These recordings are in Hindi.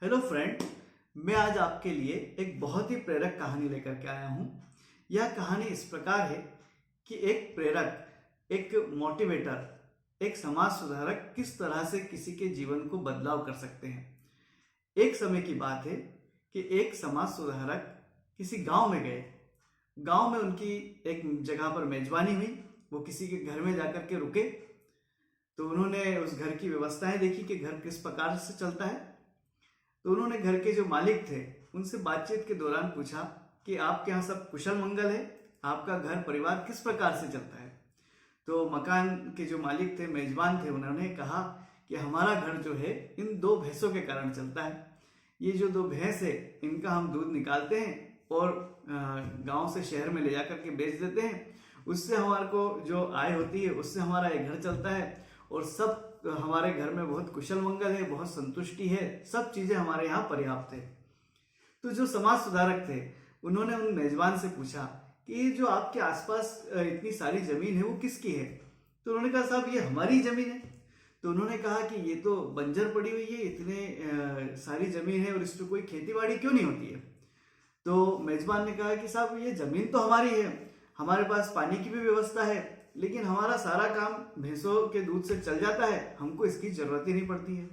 Hello friend. मैं आज आपके लिए एक बहुत ही प्रेरक कहानी लेकर के आया हूँ। यह कहानी इस प्रकार है कि एक प्रेरक, एक मोटिवेटर, एक समाज सुधारक किस तरह से किसी के जीवन को बदलाव कर सकते हैं। एक समय की बात है कि एक समाज सुधारक किसी गांव में गए। गांव में उनकी एक जगह पर मेजबानी हुई। वो किसी के घर में जाकर के रुके तो उन्होंने उस घर की व्यवस्थाएं देखी कि घर किस प्रकार से चलता है। तो उन्होंने घर के जो मालिक थे उनसे बातचीत के दौरान पूछा कि आपके यहाँ सब कुशल मंगल है, आपका घर परिवार किस प्रकार से चलता है। तो मकान के जो मालिक थे, मेजबान थे, उन्होंने कहा कि हमारा घर जो है इन दो भैंसों के कारण चलता है। ये जो दो भैंस है इनका हम दूध निकालते हैं और गांव से शहर में ले जाकर के बेच देते हैं। उससे हमारे को जो आय होती है उससे हमारा ये घर चलता है और सब हमारे घर में बहुत कुशल मंगल है, बहुत संतुष्टि है, सब चीजें हमारे यहाँ पर्याप्त है। तो जो समाज सुधारक थे उन्होंने उन मेजबान से पूछा कि ये जो आपके आसपास इतनी सारी जमीन है वो किसकी है। तो उन्होंने कहा साहब ये हमारी जमीन है। तो उन्होंने कहा कि ये तो बंजर पड़ी हुई है, इतने सारी जमीन है और इस पर कोई खेती बाड़ी क्यों नहीं होती है। तो मेजबान ने कहा कि साहब ये जमीन तो हमारी है, हमारे पास पानी की भी व्यवस्था है, लेकिन हमारा सारा काम भैंसों के दूध से चल जाता है, हमको इसकी जरूरत ही नहीं पड़ती है।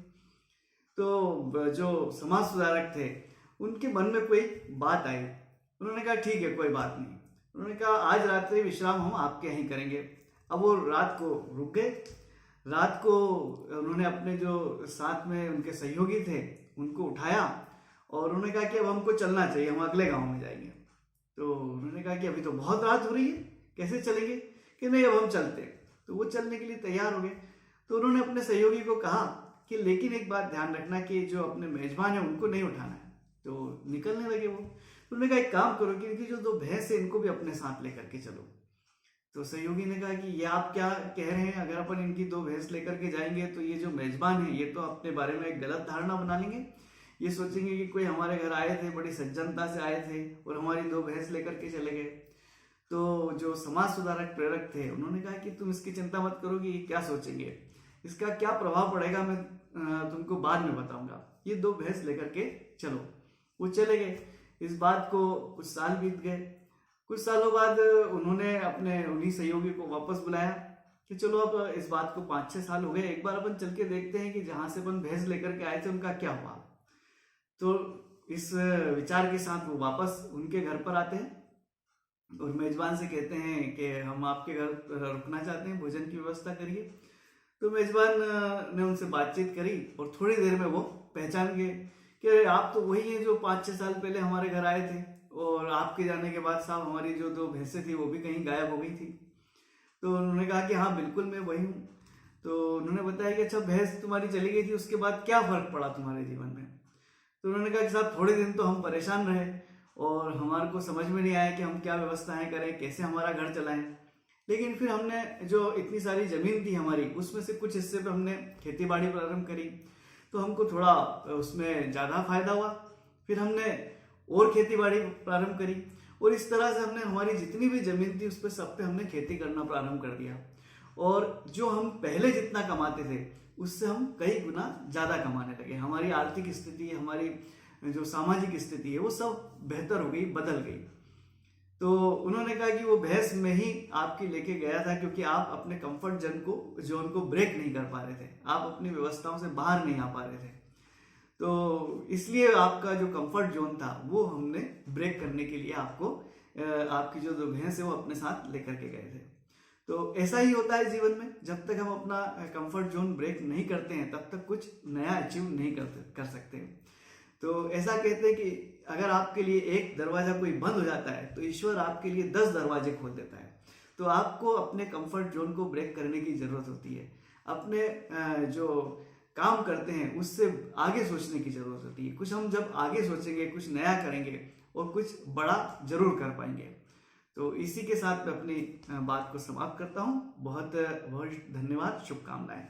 तो जो समाज सुधारक थे उनके मन में कोई बात आई। उन्होंने कहा ठीक है, कोई बात नहीं। उन्होंने कहा आज रात्रि विश्राम हम आपके यहीं करेंगे। अब वो रात को रुक गए। रात को उन्होंने अपने जो साथ में उनके सहयोगी थे उनको उठाया और उन्होंने कहा कि अब हमको चलना चाहिए, हम अगले गांव में जाएंगे। तो उन्होंने कहा कि अभी तो बहुत रात हो रही है, कैसे चलेंगे। कि नहीं, अब हम चलते। तो वो चलने के लिए तैयार हो गए। तो उन्होंने अपने सहयोगी को कहा कि लेकिन एक बात ध्यान रखना कि जो अपने मेजबान है उनको नहीं उठाना है। तो निकलने लगे वो। तो उन्होंने कहा एक काम करो कि इनकी जो दो भैंस है इनको भी अपने साथ लेकर के चलो। तो सहयोगी ने कहा कि ये आप क्या कह रहे हैं, अगर अपन इनकी दो भैंस लेकर के जाएंगे तो ये जो मेजबान है ये तो अपने बारे में एक गलत धारणा बना लेंगे। ये सोचेंगे कि कोई हमारे घर आए थे, बड़ी सज्जनता से आए थे और हमारी दो भैंस लेकर के चले गए। तो जो समाज सुधारक प्रेरक थे उन्होंने कहा कि तुम इसकी चिंता मत करो कि ये क्या सोचेंगे, इसका क्या प्रभाव पड़ेगा मैं तुमको बाद में बताऊंगा। ये दो भैंस लेकर के चलो। वो चले गए। इस बात को कुछ साल बीत गए। कुछ सालों बाद उन्होंने अपने उन्हीं सहयोगी को वापस बुलाया कि चलो अब इस बात को 5-6 साल हो गए, एक बार अपन चल के देखते हैं कि जहां से अपन भैंस लेकर के आए थे उनका क्या हुआ। तो इस विचार के साथ वो वापस उनके घर पर आते हैं और मेजबान से कहते हैं कि हम आपके घर रुकना चाहते हैं, भोजन की व्यवस्था करिए। तो मेजबान ने उनसे बातचीत करी और थोड़ी देर में वो पहचान गए कि आप तो वही हैं जो 5-6 साल पहले हमारे घर आए थे और आपके जाने के बाद साहब हमारी जो दो भैंसें थी वो भी कहीं गायब हो गई थी। तो उन्होंने कहा कि हाँ बिल्कुल मैं वही हूँ। तो उन्होंने बताया कि अच्छा भैंस तुम्हारी चली गई थी, उसके बाद क्या फर्क पड़ा तुम्हारे जीवन में। तो उन्होंने कहा कि साहब थोड़े दिन तो हम परेशान रहे और हमारे को समझ में नहीं आया कि हम क्या व्यवस्थाएं करें, कैसे हमारा घर चलाएं। लेकिन फिर हमने जो इतनी सारी जमीन थी हमारी उसमें से कुछ हिस्से पे हमने खेती बाड़ी प्रारंभ करी तो हमको थोड़ा उसमें ज़्यादा फायदा हुआ। फिर हमने और खेती बाड़ी प्रारंभ करी और इस तरह से हमने हमारी जितनी भी जमीन थी उस पर सब पे हमने खेती करना प्रारंभ कर दिया। और जो हम पहले जितना कमाते थे उससे हम कई गुना ज़्यादा कमाने लगे। हमारी आर्थिक स्थिति, हमारी जो सामाजिक स्थिति है वो सब बेहतर हो गई, बदल गई। तो उन्होंने कहा कि वो भैंस में ही आपकी लेके गया था क्योंकि आप अपने कंफर्ट जोन को ब्रेक नहीं कर पा रहे थे, आप अपनी व्यवस्थाओं से बाहर नहीं आ पा रहे थे। तो इसलिए आपका जो कंफर्ट जोन था वो हमने ब्रेक करने के लिए आपको आपकी जो दो भैंस है वो अपने साथ लेकर के गए थे। तो ऐसा ही होता है जीवन में, जब तक हम अपना कंफर्ट जोन ब्रेक नहीं करते हैं तब तक कुछ नया अचीव नहीं कर सकते। तो ऐसा कहते हैं कि अगर आपके लिए एक दरवाजा कोई बंद हो जाता है तो ईश्वर आपके लिए 10 दरवाजे खोल देता है। तो आपको अपने कंफर्ट जोन को ब्रेक करने की जरूरत होती है। अपने जो काम करते हैं उससे आगे सोचने की जरूरत होती है। कुछ हम जब आगे सोचेंगे, कुछ नया करेंगे और कुछ बड़ा जरूर कर पाएंगे। तो इसी के साथ मैं अपनी बात को समाप्त करता हूँ। बहुत बहुत धन्यवाद, शुभकामनाएं।